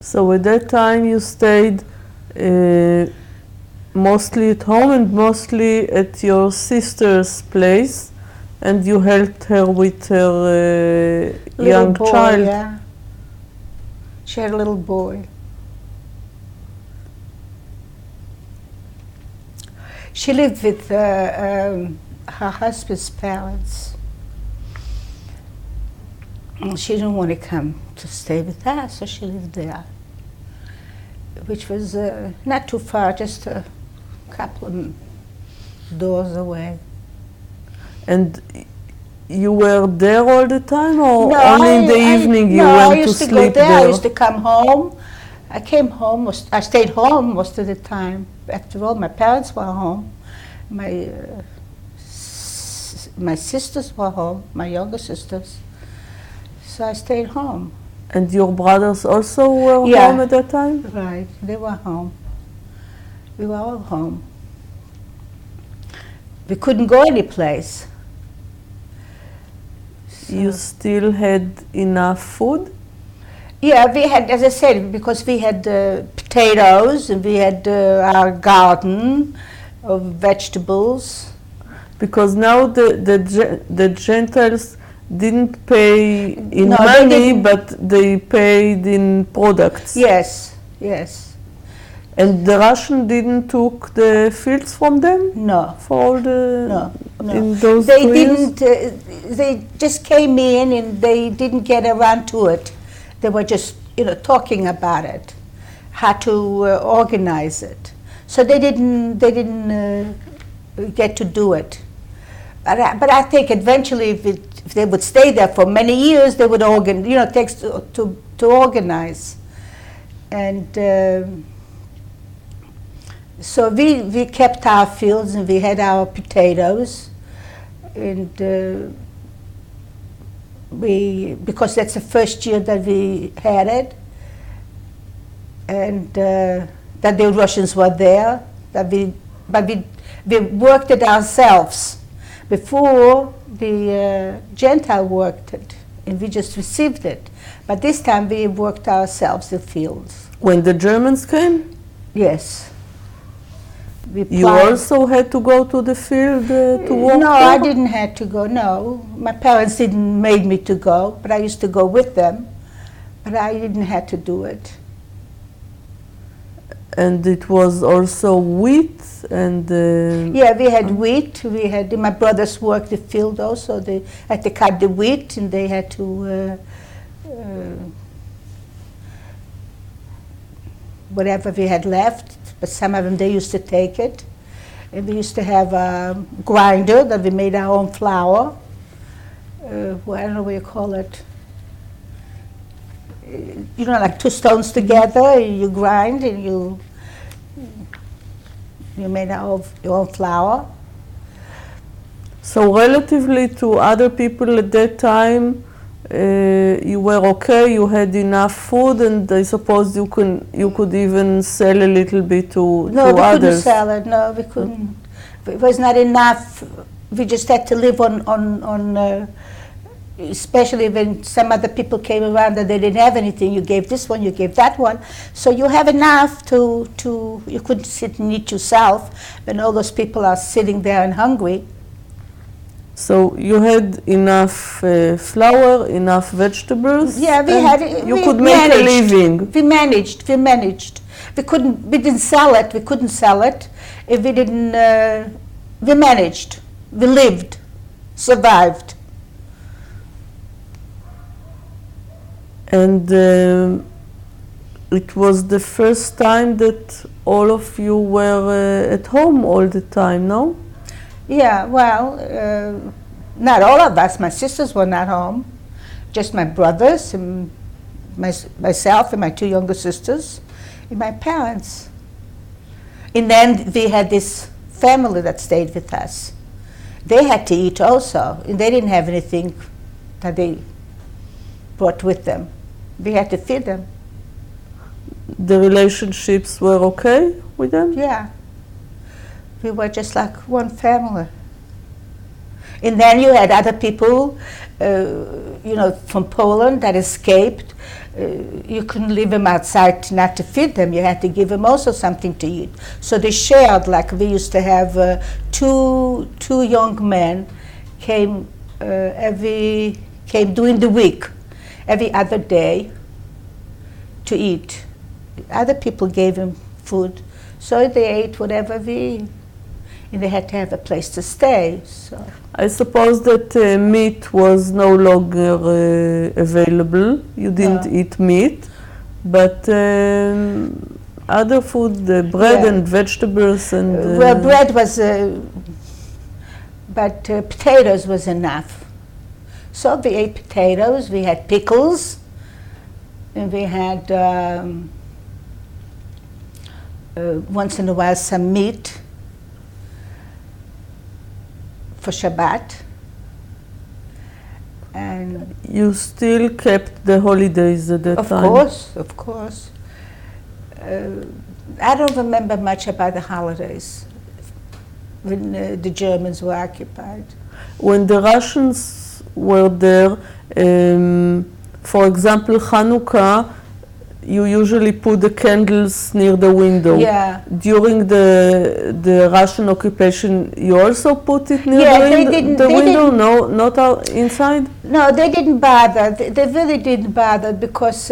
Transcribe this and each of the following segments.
So at that time you stayed mostly at home and mostly at your sister's place, and you helped her with her young boy, child. Yeah. She had a little boy. She lived with her husband's parents. She didn't want to come to stay with us, so she lived there, which was not too far, just a couple of doors away. And you were there all the time, or No, only in the evening you went to sleep there? I used to come home. I came home. I stayed home most of the time. After all, my parents were home. My sisters were home. My younger sisters. So I stayed home. And your brothers also were Yeah. home at that time? Right, they were home. We were all home. We couldn't go anyplace. So You still had enough food? yeah, we had, as I said, because we had potatoes and we had our garden of vegetables. Because now the Gentiles didn't pay in No, they money, didn't. but they paid in products. Yes, yes. And the Russian didn't took the fields from them No, for all the no. in those They 2 years? didn't. They just came in and they didn't get around to it. They were just, talking about it, how to organize it. So they didn't get to do it. But I think eventually, if they would stay there for many years, they would it takes to organize. And so we kept our fields and we had our potatoes, and because that's the first year that we had it, and that the Russians were there, but we worked it ourselves. Before, the Gentile worked it, and we just received it. But this time we worked ourselves the fields. When the Germans came, Yes. you also had to go to the field to work No, there? I didn't have to go, no. My parents didn't make me to go, but I used to go with them. But I didn't have to do it. And it was also wheat and... Yeah, we had wheat. My brothers worked the field also. They had to cut the wheat and they had to, whatever we had left, but some of them, they used to take it. And we used to have a grinder that we made our own flour. Well, I don't know what you call it. Like two stones together, you grind and you made your own flour. So relatively to other people at that time, you were okay, you had enough food, and I suppose you could even sell a little bit to No, we others. couldn't sell it. No, we couldn't. It was not enough. We just had to live on especially when some other people came around that they didn't have anything. You gave this one, you gave that one. So you have enough to you couldn't sit and eat yourself when all those people are sitting there and hungry. So you had enough flour, enough vegetables. Yeah, You could make a living. We managed. We didn't sell it. We couldn't sell it. If we didn't, we managed. We lived, survived. And it was the first time that all of you were at home all the time, no? Yeah, well, not all of us. My sisters were not home. Just my brothers and myself and my two younger sisters and my parents. And then we had this family that stayed with us. They had to eat also, and they didn't have anything that they brought with them. We had to feed them. The relationships were okay with them? Yeah. We were just like one family. And then you had other people, from Poland that escaped. You couldn't leave them outside not to feed them. You had to give them also something to eat. So they shared, like we used to have two young men came during the week, every other day to eat. Other people gave them food, so they ate whatever and they had to have a place to stay. So I suppose that meat was no longer available. You didn't eat meat, but other food, bread and vegetables and... well, bread was, but potatoes was enough. So we ate potatoes, we had pickles, and we had once in a while some meat for Shabbat. And you still kept the holidays at that time? Of course. I don't remember much about the holidays when the Germans were occupied. When the Russians were there, for example, Hanukkah, you usually put the candles near the window. Yeah. During the Russian occupation, you also put it near the window? No, not out inside? No, they didn't bother. They really didn't bother because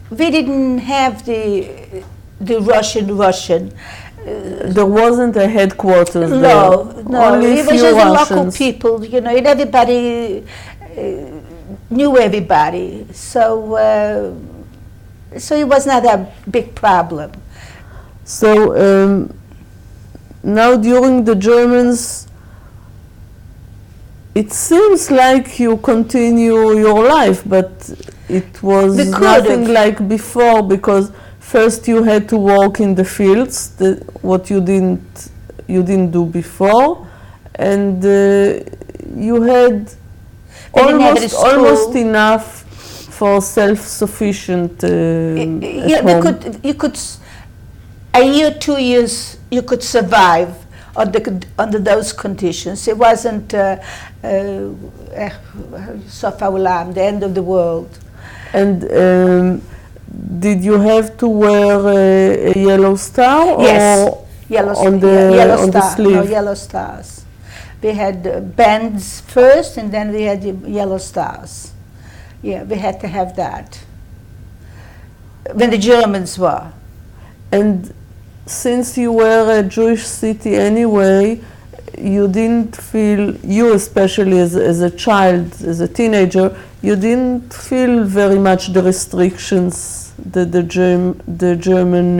we didn't have the Russian. There wasn't a headquarters there. No. Only it was just the local people, and everybody knew everybody. So it was not a big problem. So now during the Germans, it seems like you continue your life, but it was nothing like before, because first you had to work in the fields, what you didn't do before, and you had almost enough for self-sufficient you could a year, 2 years you could survive under those conditions. It wasn't Sof Ha'olam, the end of the world. And did you have to wear a yellow star? Yes, or on the sleeve? No, yellow stars. We had bands first, and then we had the yellow stars. Yeah, we had to have that when the Germans were. And since you were a Jewish city anyway, you didn't feel, you especially as a child, as a teenager, you didn't feel very much the restrictions that the German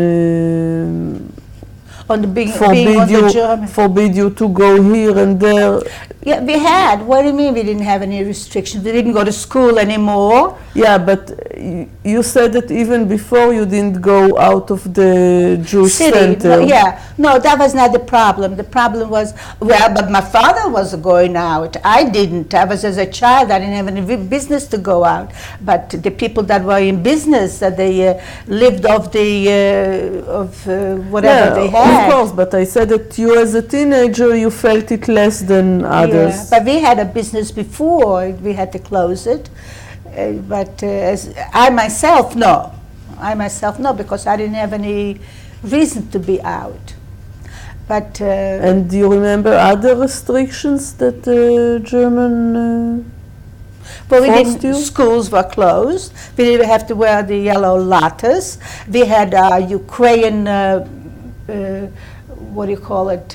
forbid you to go here and there. Yeah, we had. What do you mean we didn't have any restrictions? We didn't go to school anymore. Yeah, but you said that even before you didn't go out of the Jewish center. No, that was not the problem. The problem was, but my father was going out. I didn't. I was as a child. I didn't have any business to go out. But the people that were in business, that they lived off whatever they had. Of course, but I said that you as a teenager, you felt it less than others. Yeah, but we had a business before. We had to close it. But I myself, no, because I didn't have any reason to be out. But and do you remember other restrictions that the German forced you? Schools were closed. We didn't have to wear the yellow lattes. We had Ukrainian, what do you call it?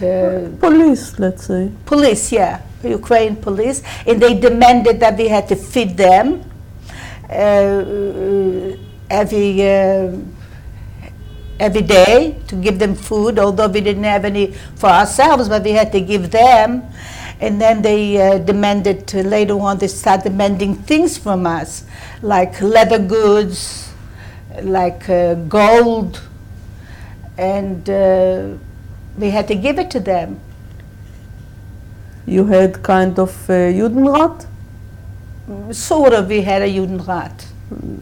Police, let's say. Police, yeah, Ukrainian police, and they demanded that we had to feed them every day, to give them food, although we didn't have any for ourselves, but we had to give them. And then they demanded, later on, they started demanding things from us, like leather goods, like gold, and we had to give it to them. You had kind of Judenrat? Sort of, we had a Judenrat.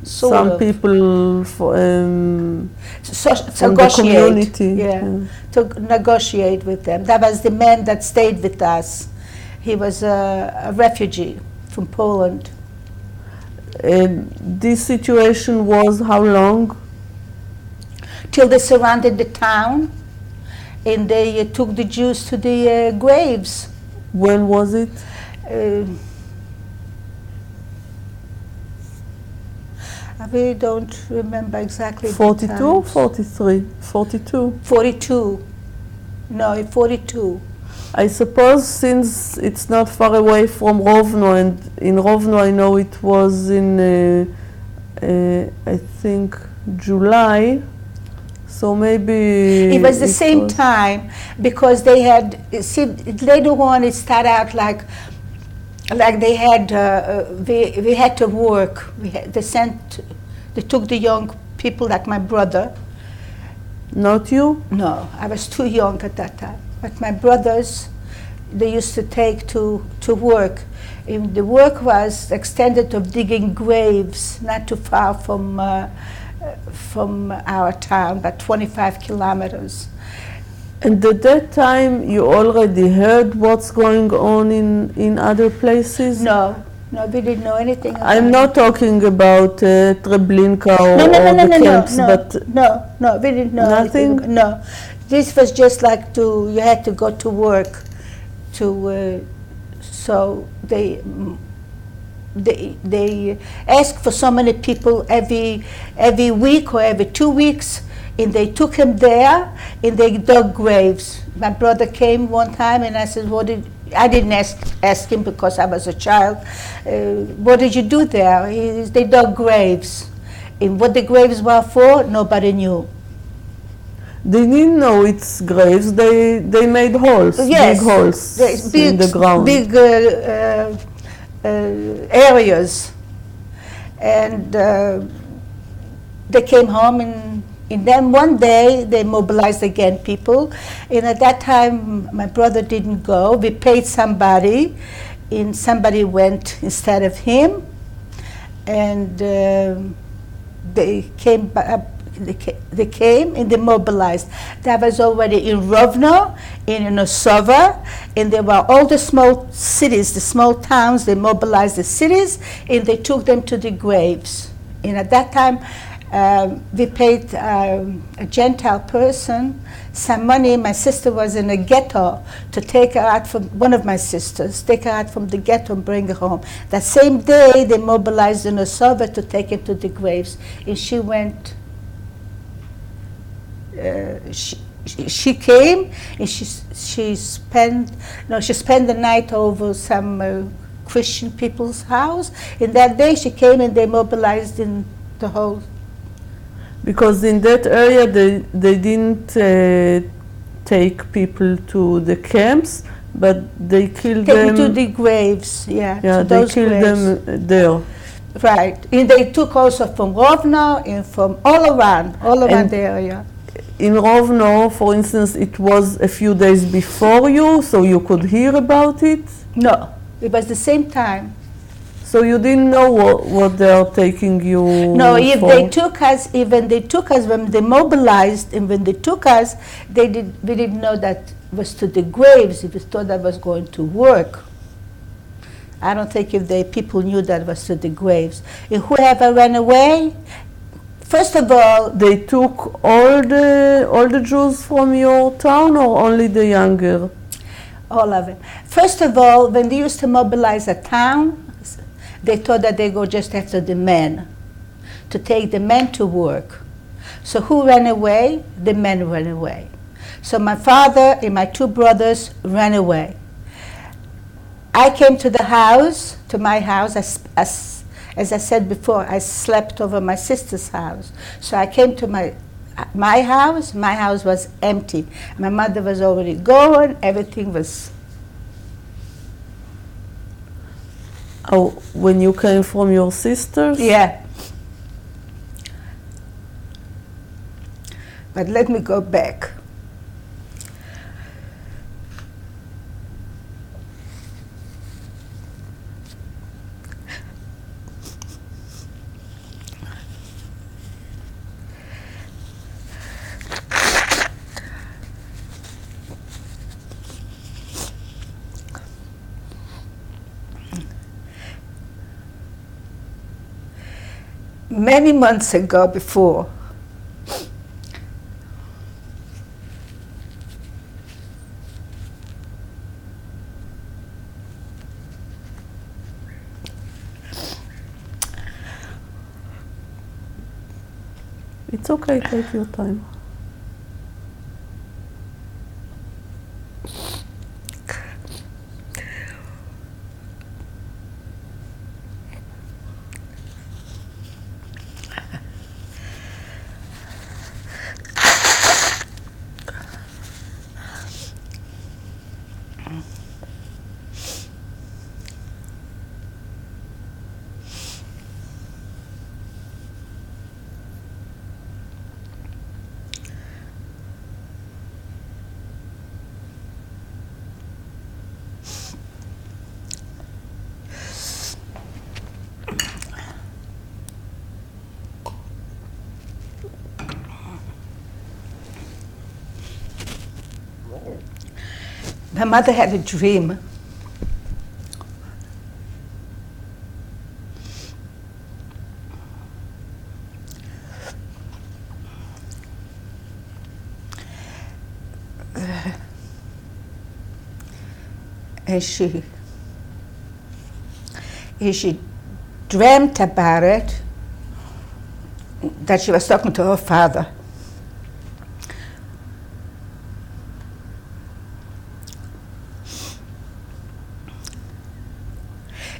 Some people from the community. To negotiate with them. That was the men that stayed with us. He was a refugee from Poland. This situation was how long? Till they surrounded the town, and they took the Jews to the graves. When was it? I really don't remember exactly. 42 or 43? 42. 42. No, 42. I suppose since it's not far away from Rovno, and in Rovno I know it was in, I think, July, so maybe... It was the same time, because they had, see, later on it started out like they had, we had to work. They took the young people like my brother. Not you? No, I was too young at that time. But my brothers, they used to take to work. And the work was extended of digging graves, not too far from our town, about 25 kilometers. And at that time, you already heard what's going on in other places? No, we didn't know anything about I'm not talking about Treblinka or the camps, but... No, we didn't know nothing? anything. No, this was just like you had to go to work, so they asked for so many people every week or every 2 weeks, and they took him there and they dug graves. My brother came one time and I said, I didn't ask him because I was a child, what did you do there? They dug graves. And what the graves were for, nobody knew. They didn't know it's graves, they made holes, yes, big holes in the ground. Big areas. And they came home, and then one day they mobilized again people. And at that time my brother didn't go. We paid somebody, and somebody went instead of him. And they came back. They came and they mobilized. That was already in Rovno, in Osova, and there were all the small cities, the small towns. They mobilized the cities and they took them to the graves. And at that time, we paid a Gentile person some money. My sister was in a ghetto, to take her out from one of my sisters, take her out from the ghetto and bring her home. That same day, they mobilized in Osova to take her to the graves, and she went. She came and she spent the night over some Christian people's house. And that day she came and they mobilized in the whole. Because in that area they didn't take people to the camps, but they killed them to the graves. Yeah, they those killed graves. them there. Right, and they took also from Rovno and from all around the area. In Rovno, for instance, it was a few days before you, so you could hear about it? No, it was the same time. So you didn't know what they are taking you No, if for? they took us, when they mobilized, and when they took us, we didn't know that was to the graves. We thought that was going to work. I don't think people knew that was to the graves. And whoever ran away, first of all, they took all the Jews from your town, or only the younger? All of them. First of all, when they used to mobilize a town, they thought that they go just after the men, to take the men to work. So who ran away? The men ran away. So my father and my two brothers ran away. I came to my house, as I said before, I slept over my sister's house. So I came to my house was empty. My mother was already gone, everything was... Oh, when you came from your sisters? Yeah. But let me go back. many months ago before, it's okay, take your time. my mother had a dream. And she dreamt about it, that she was talking to her father.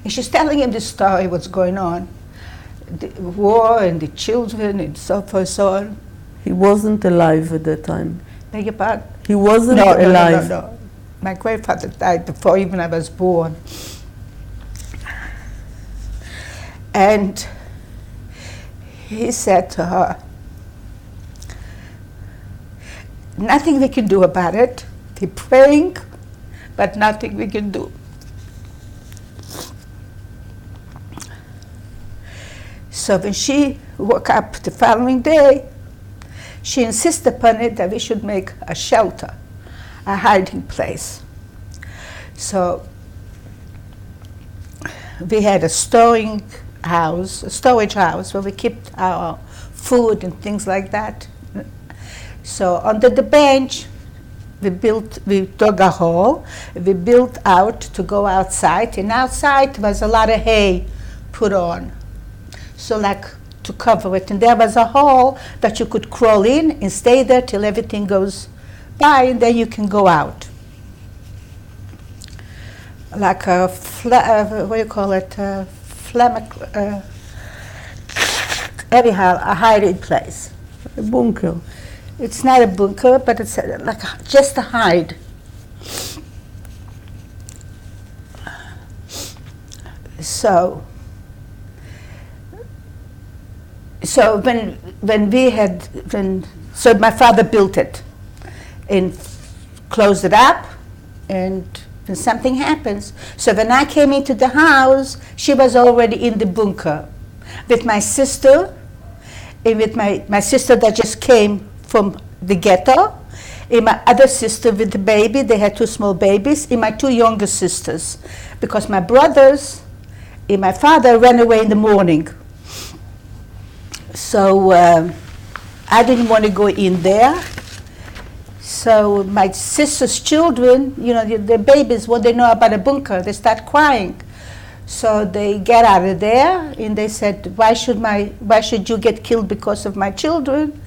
And she's telling him the story, what's going on, the war and the children and so forth, so on. He wasn't alive at that time. Beg your pardon? He wasn't alive. No. My grandfather died before even I was born. And he said to her, nothing we can do about it. We're praying, but nothing we can do. So when she woke up the following day, she insisted upon it that we should make a shelter, a hiding place. So we had a storage house where we kept our food and things like that. So under the bench, we dug a hole, we built out to go outside, and outside was a lot of hay put on. So like to cover it, and there was a hole that you could crawl in and stay there till everything goes by, and then you can go out. Like a what do you call it? Anyhow, a hiding place. A bunker. It's not a bunker, but it's just a hide. So my father built it and closed it up, and when something happens. So when I came into the house, she was already in the bunker with my sister, and with my sister that just came from the ghetto, and my other sister with the baby. They had two small babies, and my two younger sisters, because my brothers and my father ran away in the morning. So I didn't want to go in there. So my sister's children, the babies, what they know about a bunker, they start crying. So they get out of there, and they said, why should you get killed because of my children?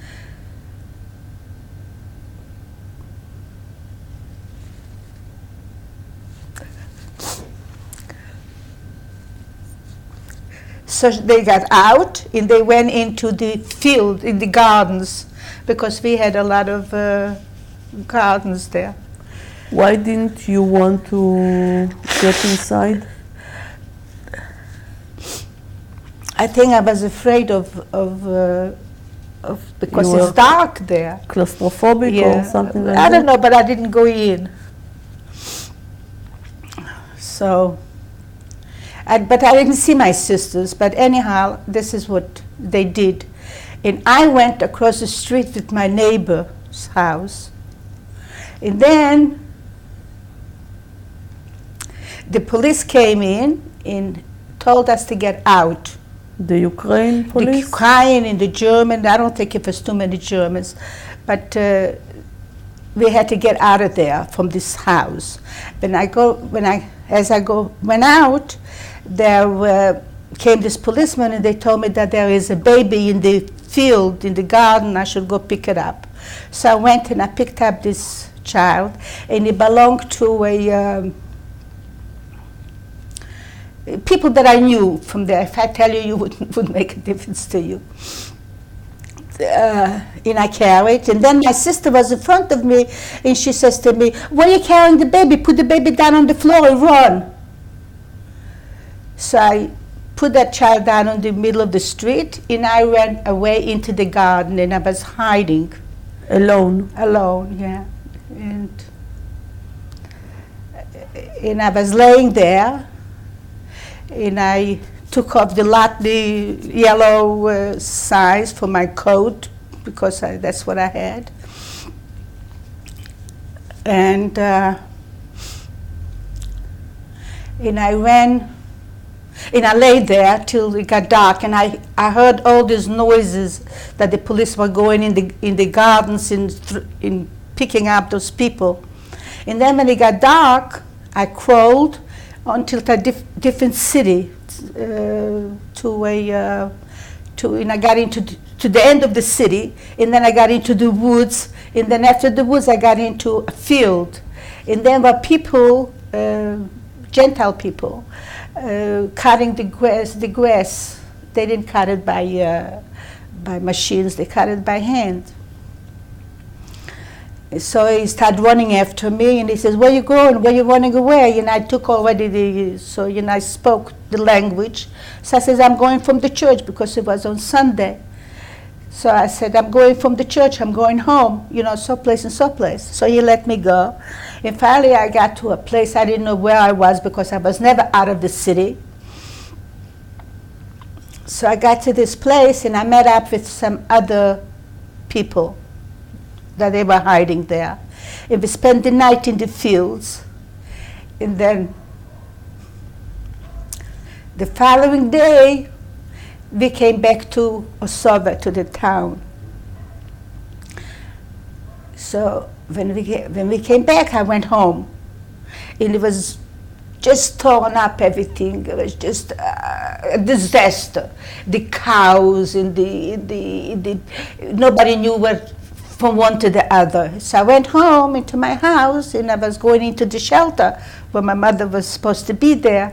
So they got out, and they went into the field, in the gardens, because we had a lot of gardens there. Why didn't you want to get inside? I think I was afraid of because it's dark there. Claustrophobic or something like that? I don't know, but I didn't go in. So, but I didn't see my sisters. But anyhow, this is what they did. And I went across the street with my neighbor's house. And then the police came in and told us to get out. The Ukraine police? The Ukraine and the German. I don't think it was too many Germans, but we had to get out of there from this house. Went out, there came this policeman and they told me that there is a baby in the field, in the garden. I should go pick it up. So I went and I picked up this child, and it belonged to a people that I knew from there. If I tell you, you wouldn't make a difference to you. And I carried, and then my sister was in front of me, and she says to me, "Why are you carrying the baby? Put the baby down on the floor and run." So I put that child down on the middle of the street, and I ran away into the garden, and I was hiding. Alone? Alone, yeah. And I was laying there, and I took off the yellow size for my coat, because that's what I had. And I ran, and I lay there till it got dark, and I heard all these noises that the police were going in the gardens in picking up those people. And then when it got dark, I crawled until a different city, and I got into the end of the city, and then I got into the woods, and then after the woods I got into a field, and then were people, Gentile people, cutting the grass. They didn't cut it by machines, they cut it by hand. So he started running after me, and he says, "Where you going? Where you running away?" And I took already I spoke the language. So I says, "I'm going from the church," because it was on Sunday. So I said, "I'm going from the church, I'm going home, someplace and someplace." So he let me go. And finally I got to a place, I didn't know where I was because I was never out of the city. So I got to this place, and I met up with some other people that they were hiding there. And we spent the night in the fields. And then the following day, we came back to Osova, to the town. So when we came back, I went home. And it was just torn up, everything. It was just a disaster. The cows and nobody knew where from one to the other. So I went home into my house, and I was going into the shelter where my mother was supposed to be there.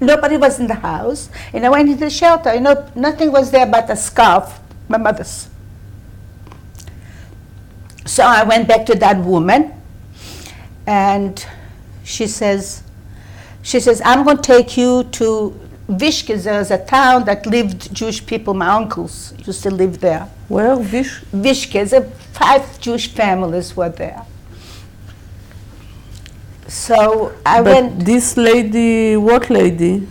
Nobody was in the house, and I went into the shelter. Nothing was there but a scarf, my mother's. So I went back to that woman, and she says, "I'm going to take you to Vishke." There's a town that lived Jewish people. My uncles used to live there. Where? Vishke. 5 Jewish families were there. So I went. This lady, what lady?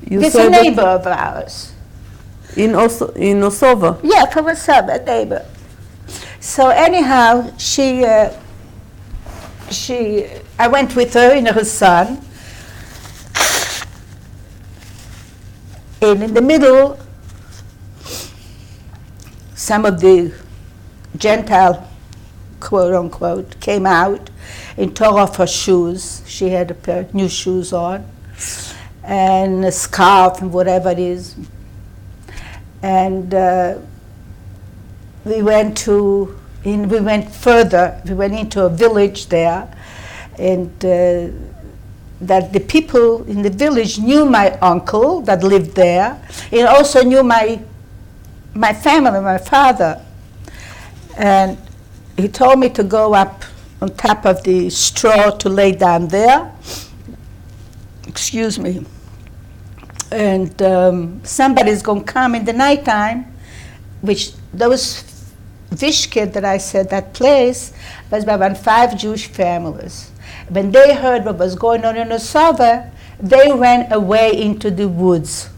It's a neighbor of ours. In Osova? Yeah, from Osova, a neighbor. So anyhow, I went with her and her son. And in the middle, some of the Gentile, quote unquote, came out and tore off her shoes. She had a pair of new shoes on, and a scarf and whatever it is. And we went further. We went into a village there, and that the people in the village knew my uncle that lived there, and also knew my family, my father. And he told me to go up on top of the straw to lay down there. Excuse me. And somebody's going to come in the nighttime, which those Vishke that I said, that place, was about 5 Jewish families. When they heard what was going on in Osova, they ran away into the woods.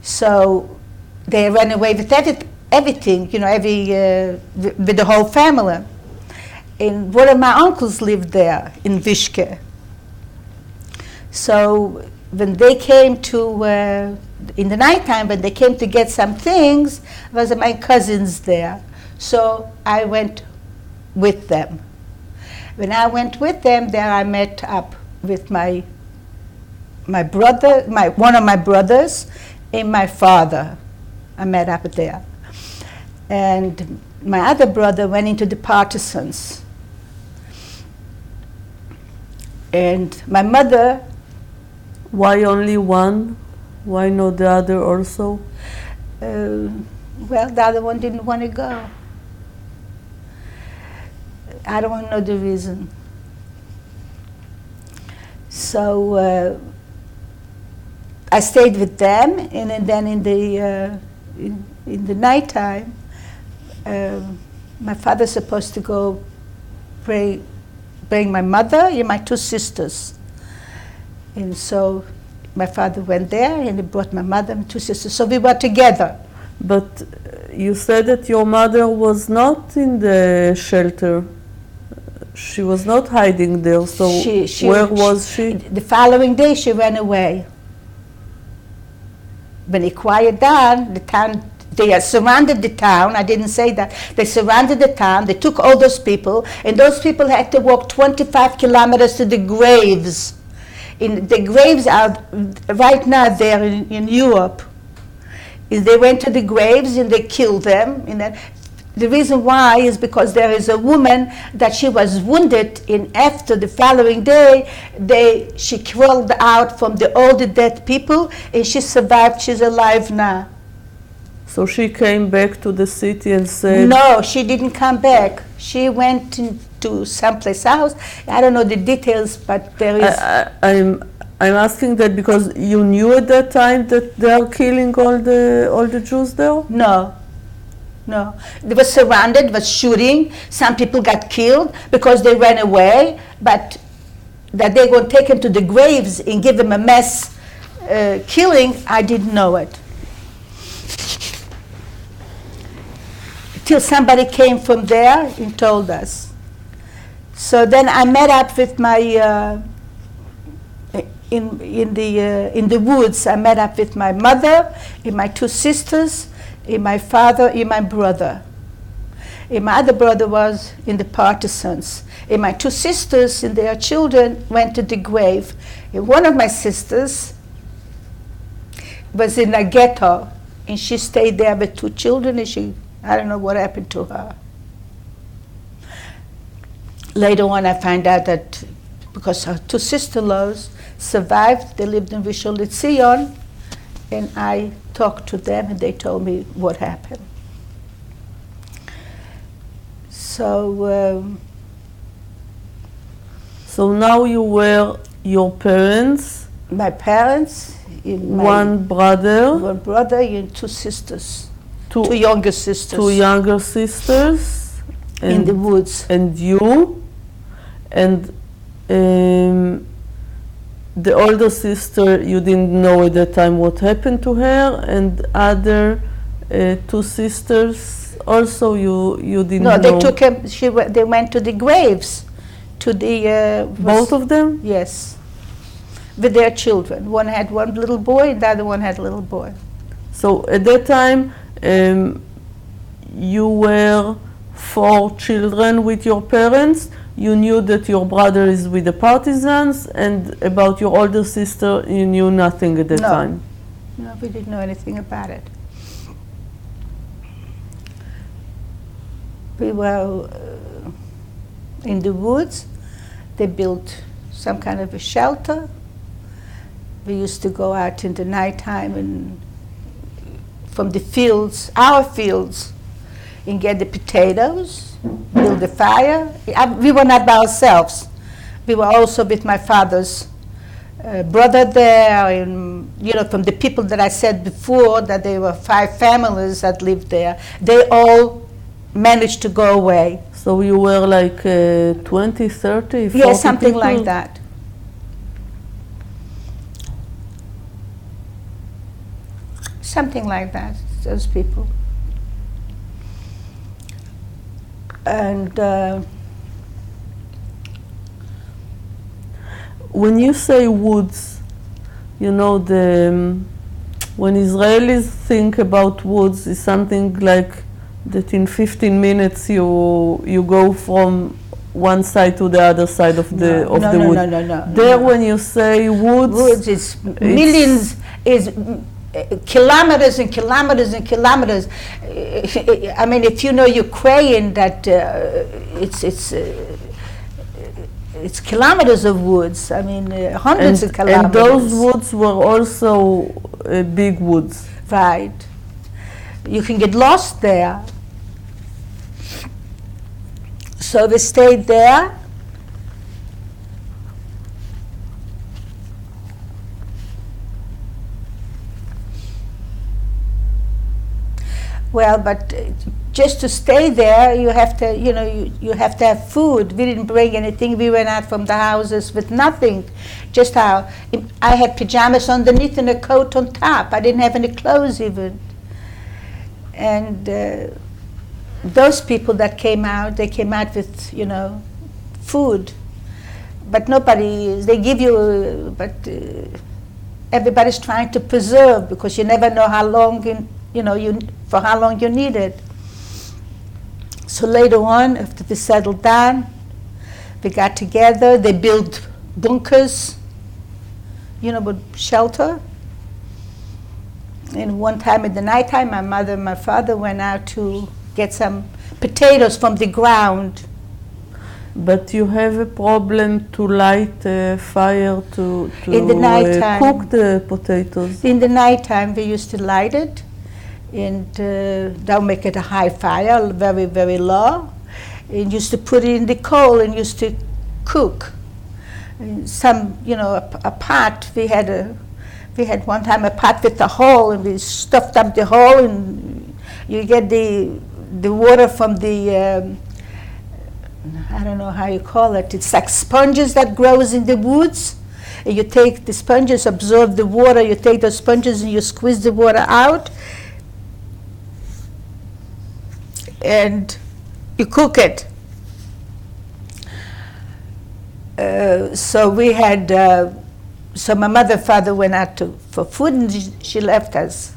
So they ran away with everything, with the whole family. And one of my uncles lived there in Vishke. So when they came to, in the nighttime, when they came to get some things, was my cousins there. So I went with them. When I went with them, there I met up with my brother, one of my brothers, and my father. I met up there. And my other brother went into the partisans. And my mother... Why only one? Why not the other also? Well, the other one didn't want to go. I don't know the reason. So I stayed with them, and then in the nighttime, my father's supposed to go bring my mother and my two sisters. And so my father went there and he brought my mother and two sisters. So we were together. But you said that your mother was not in the shelter. She was not hiding there. So where was she? The following day she ran away. When it quieted down, the town, they had surrounded the town. I didn't say that. They surrounded the town. They took all those people, and those people had to walk 25 kilometers to the graves. The graves are right now there in Europe. They went to the graves and they killed them. The reason why is because there is a woman that she was wounded, and after the following day, she crawled out from all the dead people, and she survived. She's alive now. So she came back to the city and said... No, she didn't come back. She went to someplace else. I don't know the details, but there is... I'm asking that because you knew at that time that they are killing all the Jews there? No. They were surrounded, was shooting. Some people got killed because they ran away, but that they were taken to the graves and give them a mass killing, I didn't know it. Till somebody came from there and told us. So then I met up with my, in the woods, I met up with my mother and my two sisters, and my father and my brother. And my other brother was in the partisans. And my two sisters and their children went to the grave. And one of my sisters was in a ghetto, and she stayed there with two children, and I don't know what happened to her. Later on, I found out that because her two sister-in-laws survived, they lived in Rishon LeZion, and I talked to them, and they told me what happened. So now you were your parents? My parents, one brother and two sisters. Two younger sisters. Two younger sisters. In the woods. And you. And the older sister, you didn't know at that time what happened to her, and other two sisters also you didn't know. No, they took him. They went to the graves, to the. Both of them? Yes, with their children. One had one little boy, and the other one had a little boy. So at that time, you were 4 children with your parents. You knew that your brother is with the partisans, and about your older sister, you knew nothing at that time. No, we didn't know anything about it. We were in the woods. They built some kind of a shelter. We used to go out in the nighttime and from the fields, our fields, and get the potatoes, build the fire. We were not by ourselves. We were also with my father's brother there, and from the people that I said before, that there were 5 families that lived there. They all managed to go away. So you were like 20, 30, 40 Yeah, something people? like that. Something like that, those people. And when you say woods, you know, when Israelis think about woods, it's something like that in 15 minutes you go from one side to the other side of the wood. No. When you say woods is millions, is kilometers and kilometers and kilometers. I mean, if you know Ukraine, that it's kilometers of woods. I mean, hundreds of kilometers. And those woods were also big woods. Right. You can get lost there. So we stayed there. Well, but just to stay there, you have to, you know, you have to have food. We didn't bring anything. We went out from the houses with nothing. Just how I had pajamas underneath and a coat on top. I didn't have any clothes even. And those people that came out, they came out with, you know, food. But nobody, they give you, but everybody's trying to preserve, because you never know how long, for how long you need it. So later on, after we settled down, we got together, they built bunkers, you know, with shelter. And one time in the nighttime, my mother and my father went out to get some potatoes from the ground. But you have a problem to light a fire to in the nighttime, cook the potatoes? In the nighttime, we used to light it, and don't make it a high fire, very, very low. And used to put it in the coal and used to cook. And some, you know, a pot, we had one time a pot with a hole, and we stuffed up the hole, and you get the water from the, I don't know how you call it. It's like sponges that grows in the woods. And you take the sponges, absorb the water, you take those sponges and you squeeze the water out, and you cook it. So we had, so my mother and father went out for food, and she left us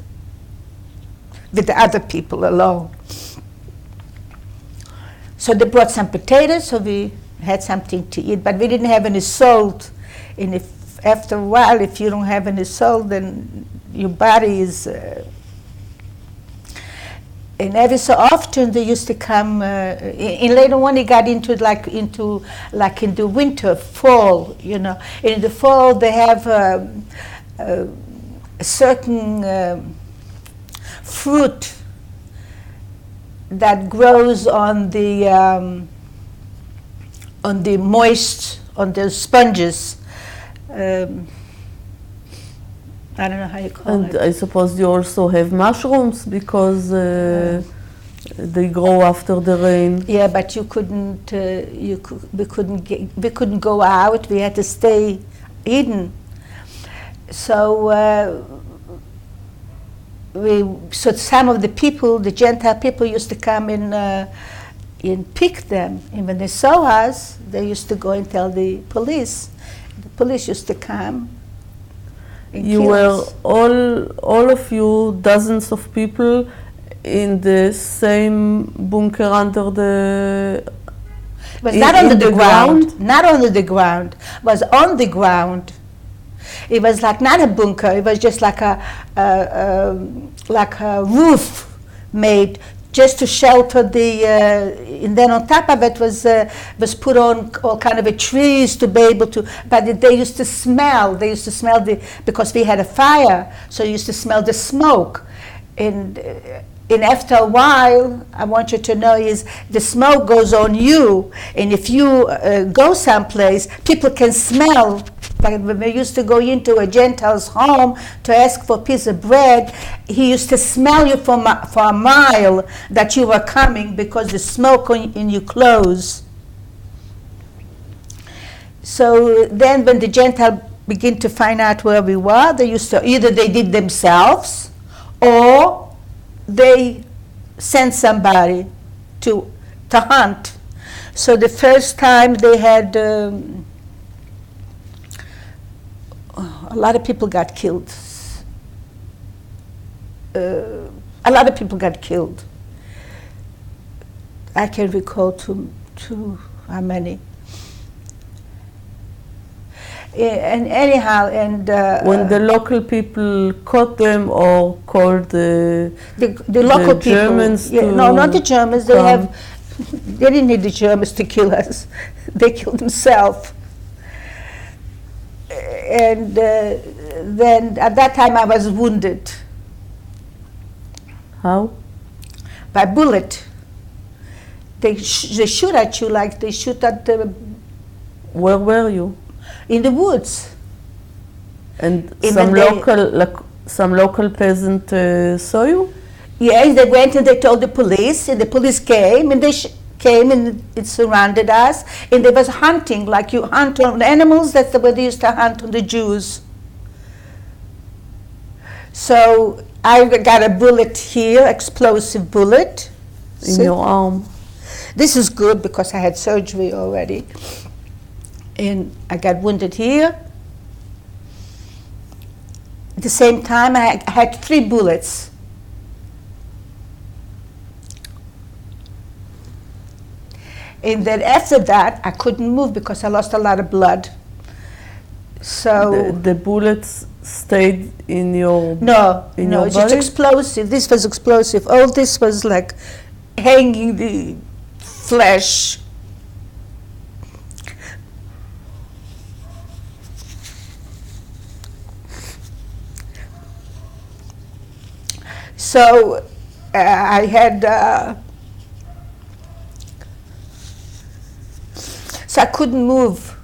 with the other people alone. So they brought some potatoes, so we had something to eat, but we didn't have any salt. And if after a while, if you don't have any salt, then your body is. And every so often they used to come. And later on, it got into in the winter, fall. You know, in the fall they have a certain fruit that grows on the sponges. I don't know how you call it. And I suppose you also have mushrooms, because they grow after the rain. Yeah, but you couldn't. We couldn't go out. We had to stay hidden. So. So some of the people, the Gentile people, used to come and pick them. And when they saw us, they used to go and tell the police. The police used to come and you kill were us. all of you, dozens of people, in the same bunker under the. It was not under the ground. Not under the ground. It was on the ground. It was like not a bunker. It was just like a roof made just to shelter the. And then on top of it was put on all kind of trees to be able to. But they used to smell. They used to smell because we had a fire, so you used to smell the smoke, and after a while, I want you to know is the smoke goes on you, and if you go someplace, people can smell. Like when we used to go into a Gentile's home to ask for a piece of bread, he used to smell you for a mile that you were coming, because the smoke in your clothes. So then when the Gentile began to find out where we were, they used to, either they did themselves, or they sent somebody to hunt. So the first time they had a lot of people got killed. A lot of people got killed. I can't recall to how many. And anyhow, and when the local people caught them or called the local Germans people, no, not the Germans. They didn't need the Germans to kill us. They killed themselves. And then at that time I was wounded. How? By bullet. They shoot at you like they shoot at the... Where were you? In the woods. And some local peasant saw you? Yes, they went and they told the police, and the police came, and they came and it surrounded us, and they was hunting like you hunt on animals. That's the way they used to hunt on the Jews. So I got a bullet here, explosive bullet. In your arm. This is good because I had surgery already. And I got wounded here. At the same time, I had 3 bullets. And then after that, I couldn't move because I lost a lot of blood. So the bullets stayed in your no, your it's body? just explosive. This was explosive. All this was like hanging the flesh. So I had. So I couldn't move.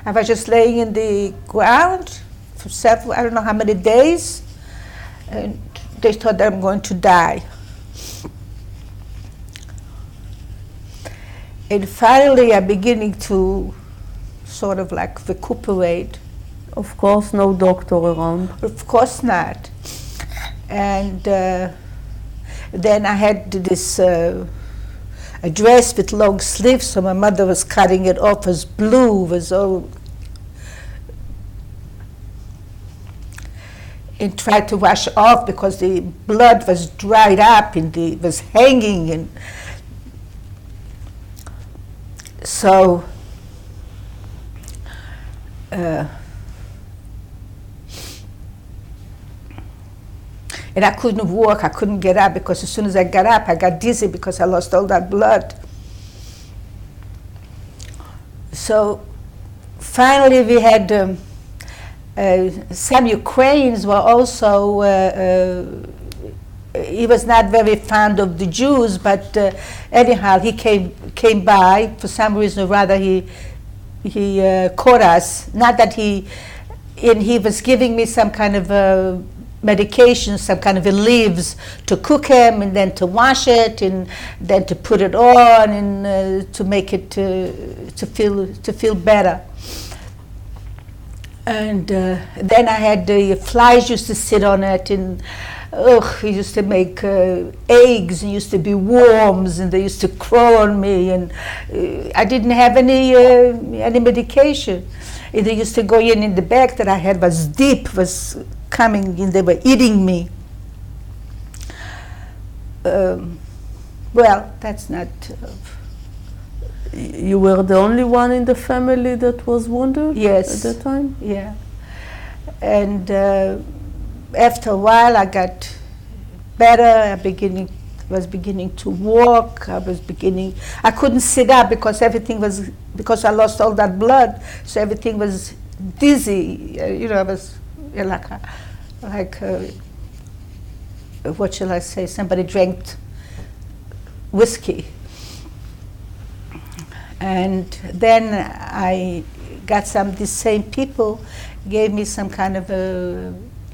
I was just laying in the ground for several, I don't know how many days, and they thought that I'm going to die. And finally I'm beginning to sort of like recuperate. Of course, no doctor around. Of course not. And then I had this a dress with long sleeves, so my mother was cutting it off. It was blue, was all, and tried to wash off because the blood was dried up and it was hanging, and so and I couldn't walk, I couldn't get up, because as soon as I got up, I got dizzy because I lost all that blood. So finally we had, some Ukrainians were also, he was not very fond of the Jews, but anyhow, he came by, for some reason or rather he caught us, not that he was giving me some kind of medication, some kind of leaves to cook him, and then to wash it, and then to put it on, and to make it to feel better. And then I had the flies used to sit on it, and he used to make eggs, and used to be worms, and they used to crawl on me, and I didn't have any medication. And they used to go in the bag that I had was deep, was coming, and they were eating me. Well, that's not... You were the only one in the family that was wounded? Yes. At that time? Yeah. And after a while I got better, I was beginning to walk, I couldn't sit up because because I lost all that blood, so everything was dizzy, I was like what shall I say, somebody drank whiskey. And then I got these same people gave me some kind of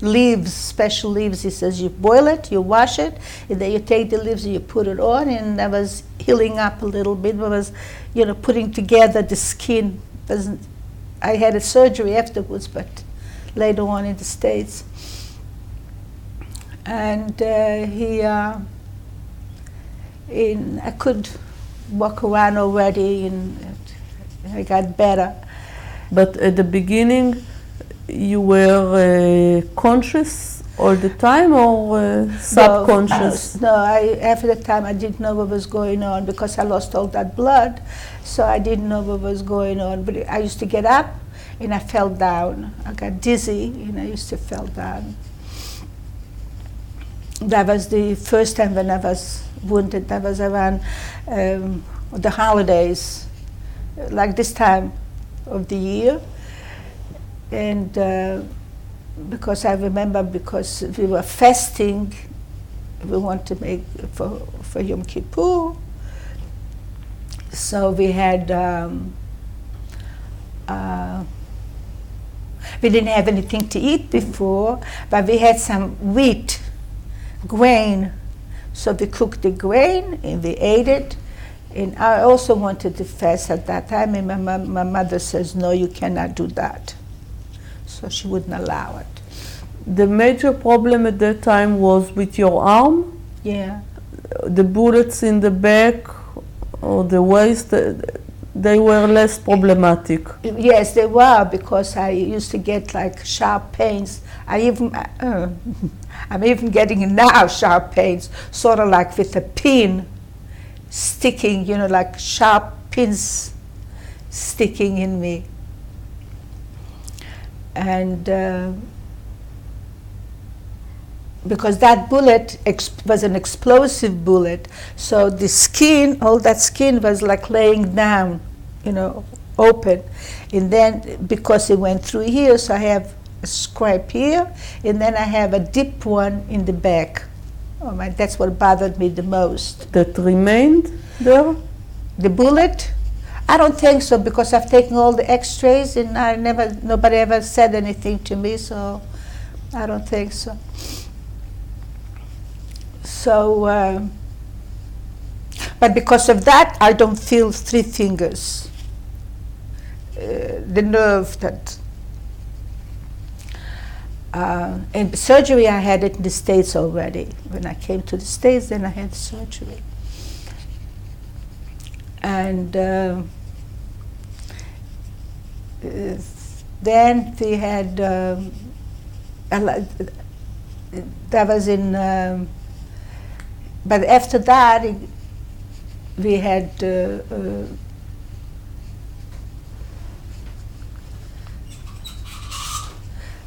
leaves, special leaves. He says, you boil it, you wash it, and then you take the leaves and you put it on, and I was healing up a little bit. I was, putting together the skin. I had a surgery afterwards, but later on in the States. And I could walk around already, and I got better. But at the beginning, you were conscious all the time or subconscious? No, after the time I didn't know what was going on because I lost all that blood, so I didn't know what was going on. But I used to get up and I fell down. I got dizzy and I used to fall down. That was the first time when I was wounded. That was around the holidays, like this time of the year. And because I remember, because we were fasting, we want to make for Yom Kippur. So we had, we didn't have anything to eat before, but we had some wheat, grain. So we cooked the grain and we ate it. And I also wanted to fast at that time, and my mother says, no, you cannot do that. So she wouldn't allow it. The major problem at that time was with your arm? Yeah. The bullets in the back or the waist, they were less problematic? Yes, they were, because I used to get like sharp pains. I'm even getting now sharp pains, sort of like with a pin sticking, you know, like sharp pins sticking in me. And because that bullet was an explosive bullet, so the skin, all that skin was like laying down, you know, open. And then because it went through here, so I have a scrape here, and then I have a deep one in the back. Oh my, that's what bothered me the most. That remained there? The bullet? I don't think so, because I've taken all the x-rays and nobody ever said anything to me, so I don't think so. So, but because of that, I don't feel 3 fingers. The nerve that, and surgery, I had it in the States already. When I came to the States, then I had surgery. And then we had, that was in, but after that, we had,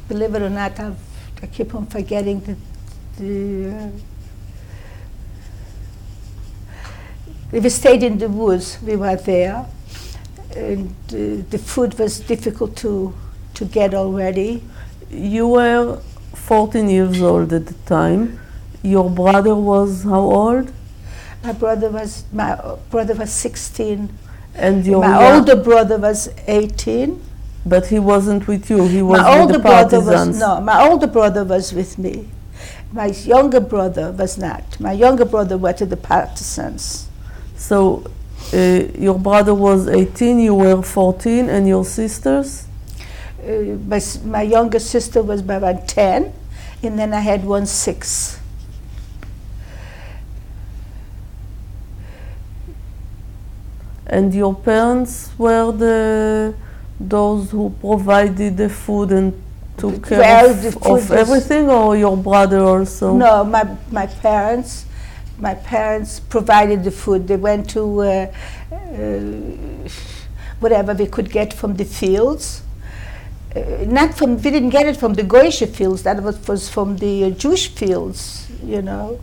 believe it or not, I keep on forgetting we stayed in the woods, we were there, and the food was difficult to get already. You were 14 years old at the time. Your brother was how old? My brother was 16. And your my older brother was 18. But he wasn't with you, he was with the partisans. My older brother was with me. My younger brother was not. My younger brother went to the partisans. So your brother was 18, you were 14, and your sisters? My younger sister was about 10, and then I had 1 6. And your parents were those who provided the food and took care of everything, or your brother also? No, my parents provided the food. They went to whatever we could get from the fields. We didn't get it from the Goyish fields, that was from the Jewish fields, you know.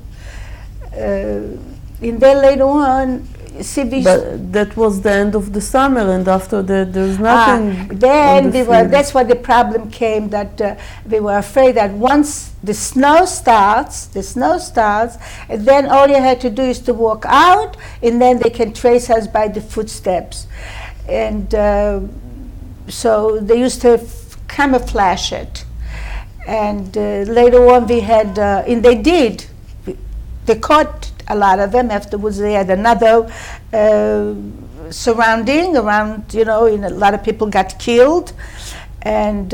And then later on, but that was the end of the summer, and after that there's nothing. Then that's where the problem came, that we were afraid that once the snow starts, and then all you had to do is to walk out, and then they can trace us by the footsteps. And so they used to camouflage it. And later on we had, and they did, they caught a lot of them. Afterwards they had another surrounding around, you know, and a lot of people got killed. And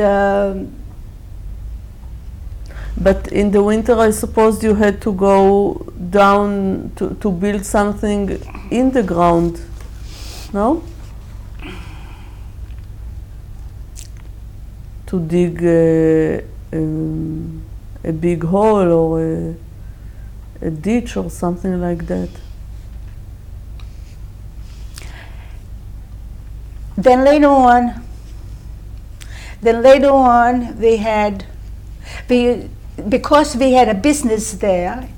but in the winter, I suppose you had to go down to build something in the ground, no? to dig a big hole or a ditch or something like that. Then later on, because we had a business there,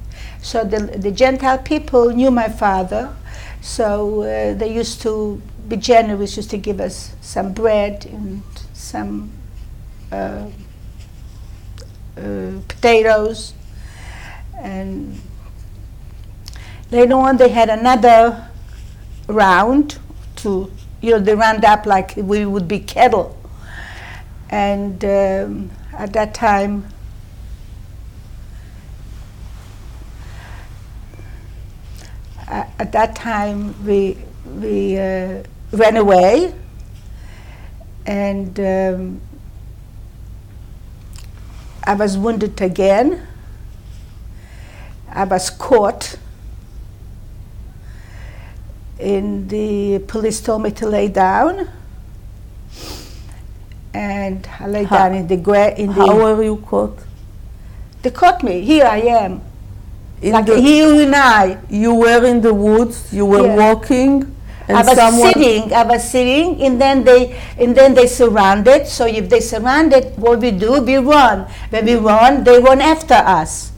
so the Gentile people knew my father, so they used to be generous, used to give us some bread and some potatoes. And later on they had another round to, they round up like we would be cattle. And at that time, we ran away, and I was wounded again. I was caught, and the police told me to lay down, and I lay down in the ground. How were you caught? They caught me. Here I am. Like you and I. You were in the woods. You were walking. And I was sitting, and then they surrounded. So if they surrounded, what we do, we run. When we run, they run after us.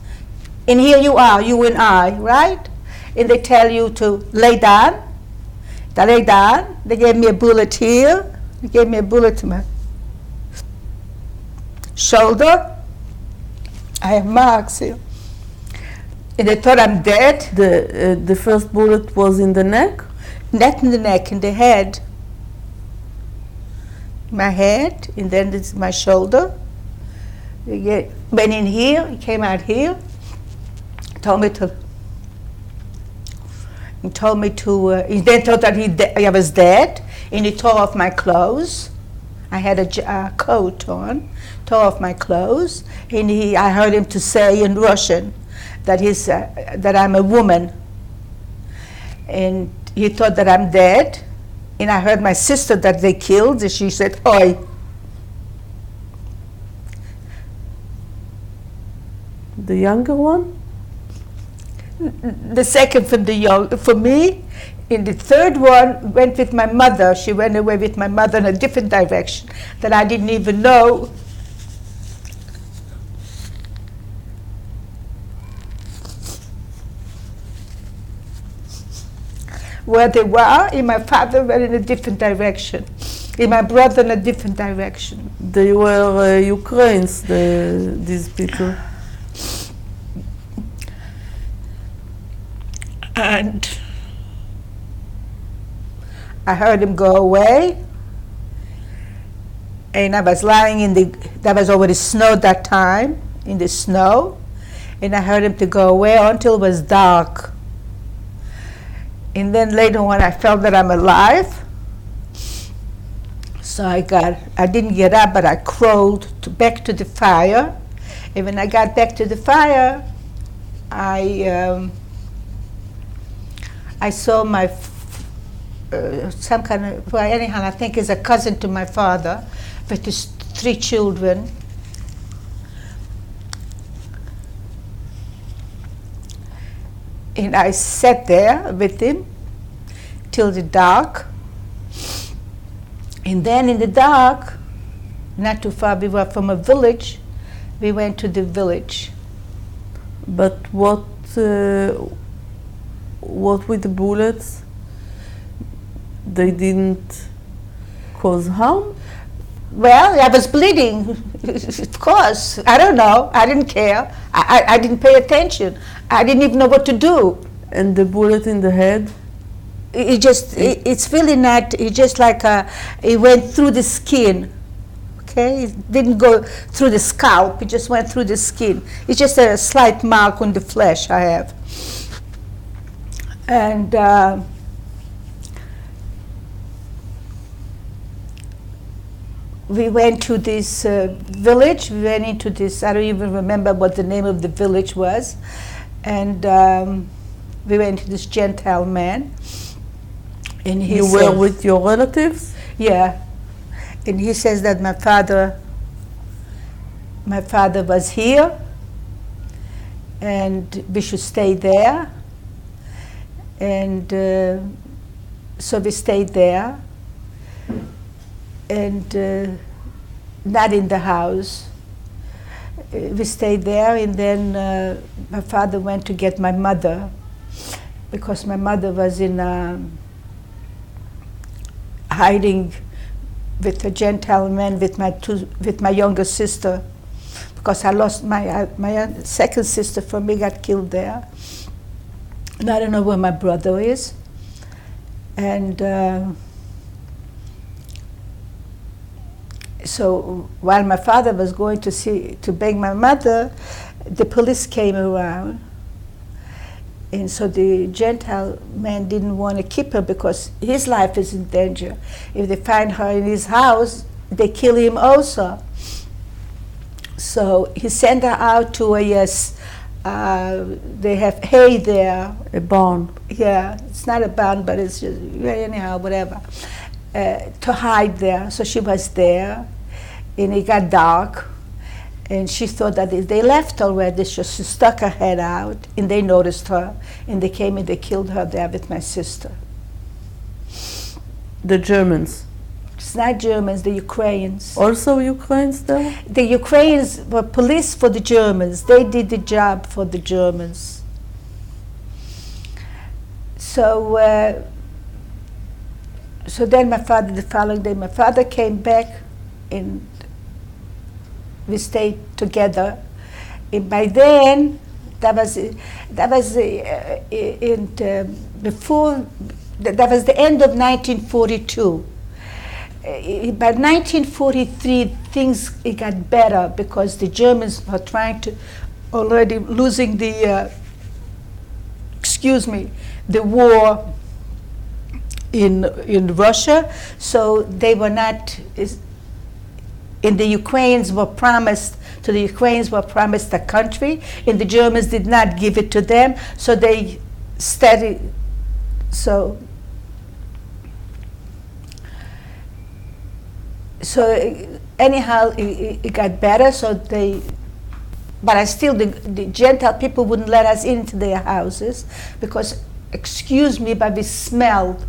And here you are, you and I, right? And they tell you to lay down. I lay down. They gave me a bullet here. They gave me a bullet to my shoulder. I have marks here. And they thought I'm dead. The first bullet was in the neck? Not in the neck, in the head. My head, and then this is my shoulder. Went in here, he came out here, told me to, he then thought that I was dead, and he tore off my clothes. I had a coat on, tore off my clothes, and I heard him to say in Russian that I'm a woman. And he thought that I'm dead, and I heard my sister that they killed, and she said, "Oi." The younger one? The second for me, and the third one went with my mother. She went away with my mother in a different direction that I didn't even know. Where they were, and my father went in a different direction, and my brother in a different direction. They were Ukrainians, these people. And I heard him go away, and I was lying there was already snow that time, in the snow, and I heard him to go away until it was dark. And then later on, I felt that I'm alive. So I didn't get up, but I crawled back to the fire. And when I got back to the fire, I saw my some kind of, well, anyhow, I think is a cousin to my father, with his 3 children. And I sat there with him till the dark. And then in the dark, not too far, we were from a village, we went to the village. But what with the bullets? They didn't cause harm? Well, I was bleeding, of course. I don't know. I didn't care. I didn't pay attention. I didn't even know what to do. And the bullet in the head? It's really not, it just like, it went through the skin. Okay? It didn't go through the scalp. It just went through the skin. It's just a slight mark on the flesh I have. And we went to this village. We went into this, I don't even remember what the name of the village was. And we went to this Gentile man. And you were with your relatives? Yeah. And he says that my father my father was here, and we should stay there. And so we stayed there, and not in the house. We stayed there, and then my father went to get my mother, because my mother was in hiding with a Gentile man with my younger sister, because I lost my second sister from me, got killed there. And I don't know where my brother is. And so while my father was going to beg my mother, the police came around. And so the Gentile man didn't want to keep her because his life is in danger. If they find her in his house, they kill him also. So he sent her out to they have hay there. A barn. Yeah, it's not a barn, but it's just, anyhow, whatever. To hide there. So she was there, and it got dark. And she thought that they left already, so she stuck her head out, and they noticed her, and they came and they killed her there with my sister. The Germans? It's not Germans, the Ukrainians. Also Ukrainians there? The Ukrainians were police for the Germans. They did the job for the Germans. So then the following day, my father came back, and we stayed together. And by then, that was the end of 1942. By 1943, things got better because the Germans were already losing the war in Russia. So they were not. And the Ukrainians were promised a country, and the Germans did not give it to them, so they studied. So anyhow, it got better. But the Gentile people wouldn't let us into their houses because, excuse me, but we smelled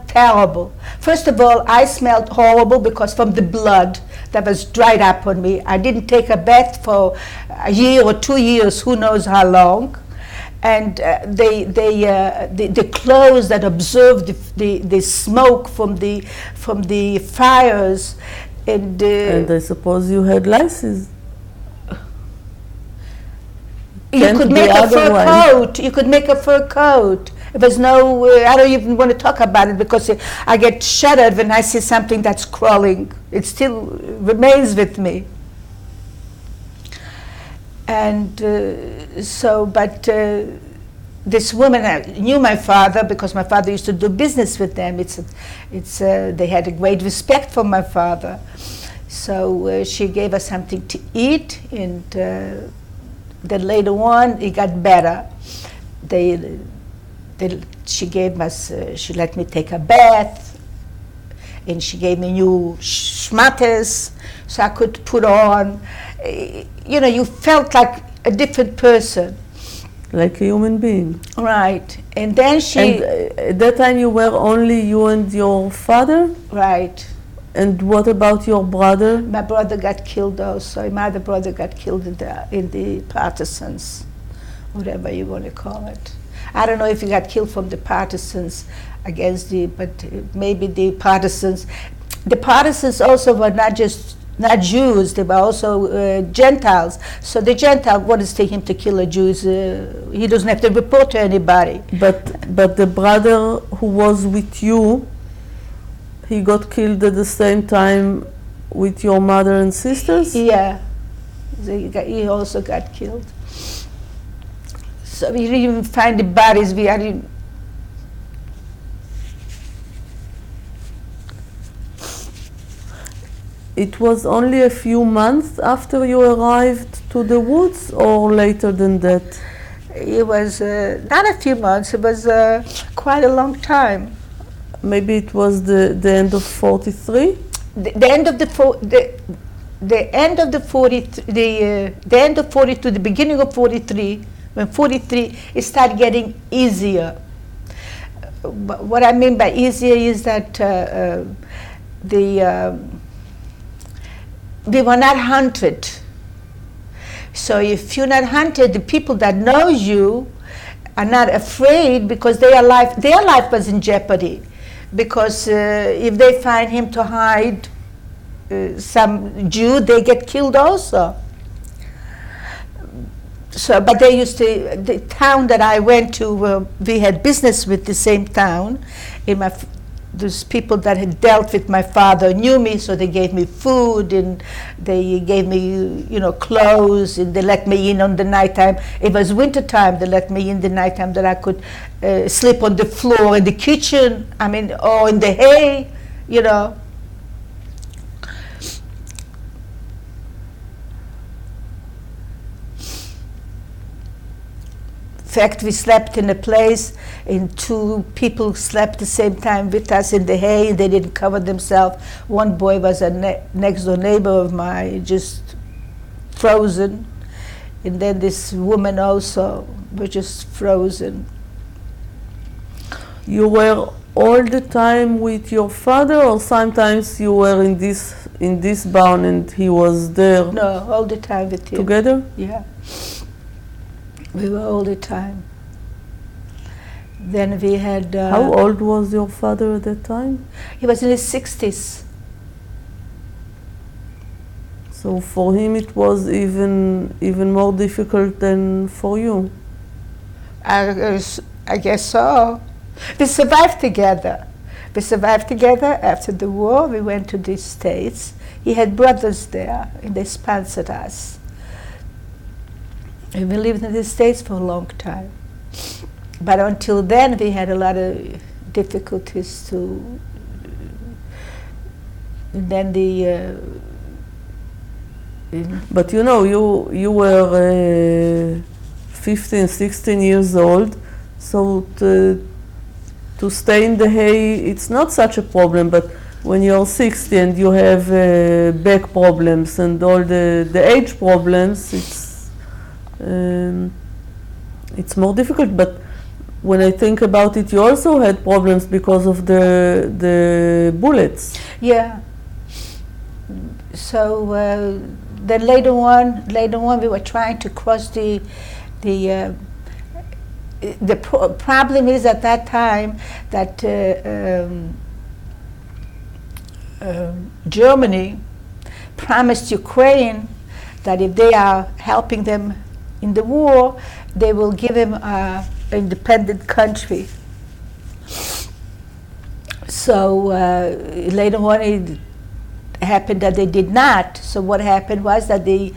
terrible. First of all, I smelled horrible because from the blood that was dried up on me. I didn't take a bath for a year or 2 years, who knows how long. And the clothes that observed the smoke from the fires. And I suppose you had lices. You could make a fur coat. You could make a fur coat. There's no, I don't even want to talk about it because I get shuddered when I see something that's crawling. It still remains with me. And this woman knew my father because my father used to do business with them. They had a great respect for my father. So she gave us something to eat, and then later on it got better. She let me take a bath, and she gave me new schmatters so I could put on. You felt like a different person. Like a human being. Right. And then And at that time you were only you and your father? Right. And what about your brother? My brother got killed also. My other brother got killed in the partisans, whatever you want to call it. I don't know if he got killed from the partisans but maybe the partisans. The partisans also were not Jews, they were also Gentiles. So the Gentile, what is to him to kill a Jew? He doesn't have to report to anybody. But the brother who was with you, he got killed at the same time with your mother and sisters? Yeah, he also got killed. So we didn't even find the bodies. It was only a few months after you arrived to the woods, or later than that? It was not a few months, it was quite a long time. Maybe it was the end of 43? The end of the end of the 42, the beginning of 43, when 43, it started getting easier. What I mean by easier is that we were not hunted. So if you're not hunted, the people that know you are not afraid because their life was in jeopardy. Because if they find him to hide some Jew, they get killed also. So, but they used to, the town that I went to, we had business with the same town. Those people that had dealt with my father knew me, so they gave me food and they gave me, clothes, and they let me in on the nighttime. It was winter time. They let me in the nighttime that I could sleep on the floor in the kitchen. Or in the hay, In fact, we slept in a place, and two people slept the same time with us in the hay, and they didn't cover themselves. One boy was a next door neighbor of mine, just frozen, and then this woman also was just frozen. You were all the time with your father, or sometimes you were in this barn and he was there? No, all the time with him. Together? Yeah. We were all the time. Then we had... How old was your father at that time? He was in his 60s. So for him it was even more difficult than for you? I guess so. We survived together. After the war. We went to the States. He had brothers there, and they sponsored us. And we lived in the States for a long time. But until then, we had a lot of difficulties to... And then But you were 15, 16 years old, so to stay in the hay, it's not such a problem, but when you're 60 and you have back problems and all the age problems, it's more difficult. But when I think about it, you also had problems because of the bullets. Yeah. So then later on, we were trying to cross the problem is at that time that Germany promised Ukraine that if they are helping them in the war, they will give him an independent country. So later on it happened that they did not. So what happened was that they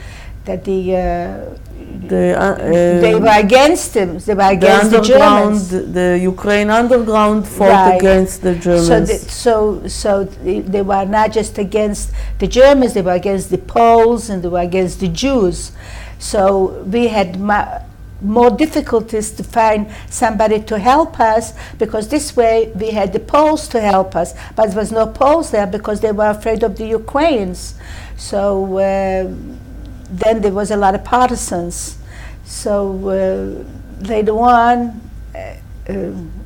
were against him. They were against the Germans. The Ukraine underground fought against the Germans. So they were not just against the Germans, they were against the Poles and they were against the Jews. So we had more difficulties to find somebody to help us, because this way we had the Poles to help us, but there was no Poles there because they were afraid of the Ukrainians. So then there was a lot of partisans. So later on,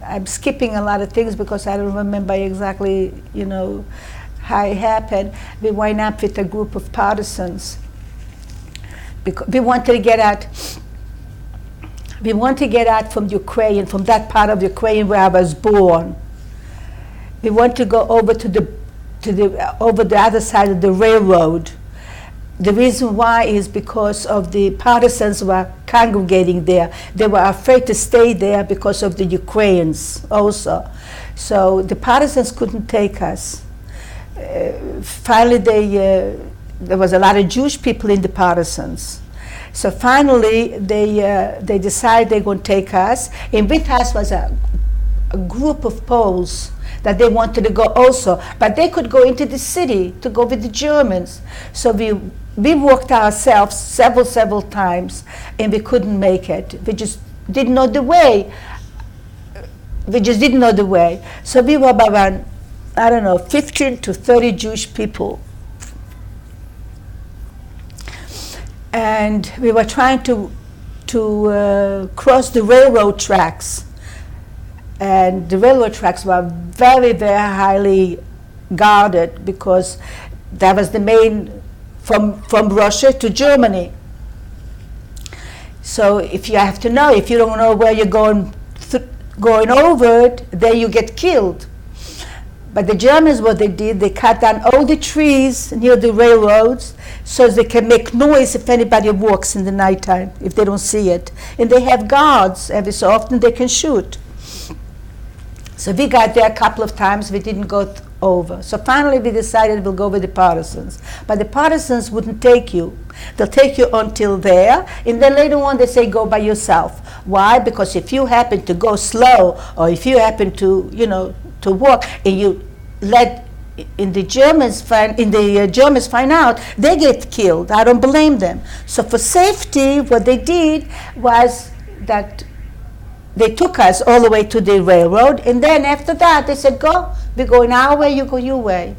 I'm skipping a lot of things because I don't remember exactly, how it happened. We wind up with a group of partisans. Because we wanted to get out. We want to get out from Ukraine, from that part of Ukraine where I was born. We want to go over over the other side of the railroad. The reason why is because of the partisans who were congregating there. They were afraid to stay there because of the Ukrainians also. So the partisans couldn't take us. Finally, there was a lot of Jewish people in the partisans. So finally, they decided they're going to take us. And with us was a group of Poles that they wanted to go also. But they could go into the city to go with the Germans. So we walked ourselves several times, and we couldn't make it. We just didn't know the way. So we were about, 15 to 30 Jewish people. and we were trying to cross the railroad tracks. And the railroad tracks were very, very highly guarded because that was the main from Russia to Germany. So if you have to know, if you don't know where you're going over it, then you get killed. But the Germans, what they did, they cut down all the trees near the railroads so they can make noise if anybody walks in the nighttime, if they don't see it. And they have guards. Every so often they can shoot. So we got there a couple of times. We didn't go over. So finally we decided we'll go with the partisans. But the partisans wouldn't take you. They'll take you until there, and then later on they say go by yourself. Why? Because if you happen to go slow, or if you happen to, to walk, and you let the Germans find out, they get killed. I don't blame them. So for safety, what they did was that they took us all the way to the railroad, and then after that they said, go, we're going our way, you go your way.